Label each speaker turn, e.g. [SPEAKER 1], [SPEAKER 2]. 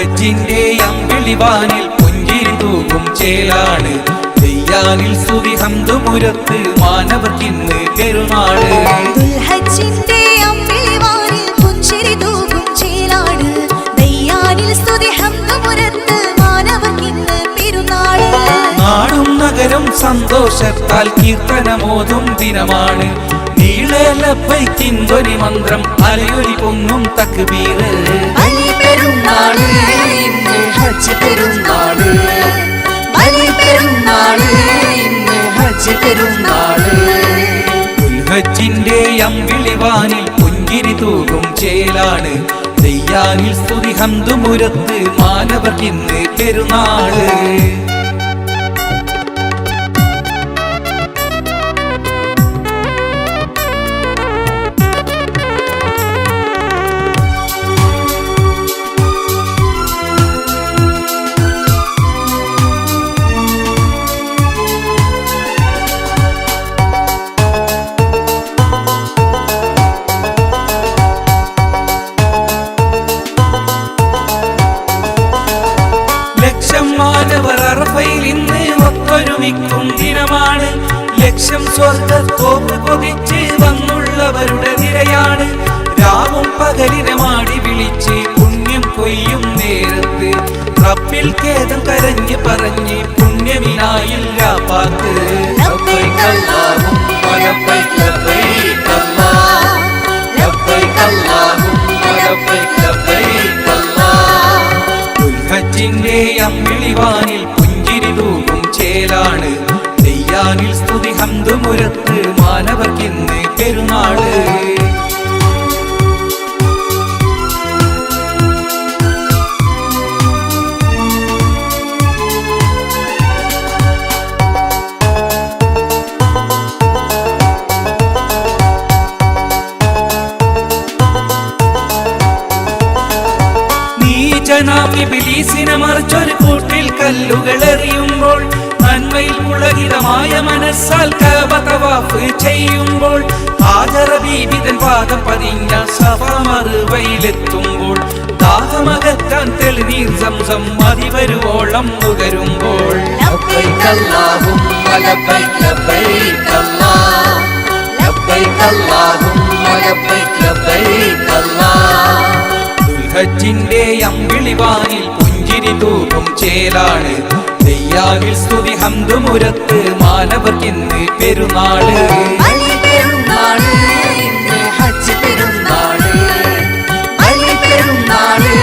[SPEAKER 1] ഹജ്ജിന്റെ അമ്പിളിവാനിൽ പുഞ്ചിരി തൂകും ചേലാണ് ദയ്യാനിൽ സ്തുതി ഹംദുമുരത്ത് മാനവർക്കിന്ന് പെരുന്നാള്
[SPEAKER 2] ഹജ്ജിന്റെ അമ്പിളിവാനിൽ പുഞ്ചിരി തൂകും ചേലാണ് ദയ്യാനിൽ സ്തുതി ഹംദുമുരത്ത് മാനവർക്കിന്ന് പെരുന്നാള്
[SPEAKER 1] നാടും നഗരം സന്തോഷത്താൽ കീർത്തനമോതും ദിനമാണ് നീളലപ്പൈക്കിന്തൊരി മന്ത്രം അലയൊലി പൊങ്ങും തക്ബീറ്
[SPEAKER 2] ബലിപെരുന്നാള് ഇന്ന് ഹജ്ജ് പെരുന്നാള് ബലിപെരുന്നാള് ഇന്ന് ഹജ്ജ് പെരുന്നാള്
[SPEAKER 1] ഹജ്ജിന്റെ അമ്പിളിവാനിൽ പുഞ്ചിരി തൂകും ചേലാണ് ദയ്യാനിൽ സ്തുതി ഹംദുമുരത്ത് മാനവർക്കിന്ന് പെരുന്നാള് മാനവർ അറഫയിൽ ഇന്ന് ഒത്തൊരുമിക്കും ദിനമാണ് ലക്ഷം സ്വർഗത്തോപ്പ് കൊതിച്ച് വന്നുള്ളവരുടെ നിരയാണ് രാവും പകലിനെ മാടി വിളിച്ച് പുണ്യം കൊയ്യും നേരത്ത് റബ്ബിൽ ഖേദം കരഞ്ഞ് പറഞ്ഞ് പുണ്യമിനായില്ല പാത്ത് ഹജ്ജിന്റെ അമ്പിളിവാനിൽ പുഞ്ചിരി തൂകും ചേലാണ് ദയ്യാനിൽ സ്തുതി ഹംദുമുരത്ത് മാനവർക്കിന്ന് പെരുന്നാള് ഇബ്ലീസിനെ മറിച്ചൊരു കൂട്ടിൽ കല്ലുകൾ എറിയുമ്പോൾ നന്മയിൽ പുളകിതമായ മനസ്സാൽ കഅബ തവാഫ് ചെയ്യുമ്പോൾ ഹാജറ ബീബി തൻ പാദം പതിഞ്ഞ സഫാ മറുവയിലെത്തുമ്പോൾ ദാഹമകറ്റാൻ തെളിനീർ സംസം മതിവരുവോളം നുകരുമ്പോൾ
[SPEAKER 2] ലബ്ബൈക അല്ലാഹുമ്മ ലബ്ബൈക ലബ്ബൈക അല്ലാഹ് ലബ്ബൈക അല്ലാഹുമ്മ ലബ്ബൈക ലബ്ബൈക അല്ലാഹ്
[SPEAKER 1] ഹജ്ജിന്റെ അമ്പിളിവാനിൽ പുഞ്ചിരി തൂകും ചേലാണ് ദയ്യാനിൽ സ്തുതി ഹംദുമുരത്ത് മാനവർക്കിന്ന് പെരുന്നാള്
[SPEAKER 2] ബലിപെരുന്നാള് ഇന്ന് ഹജ്ജ് പെരുന്നാള് ബലിപെരുന്നാള്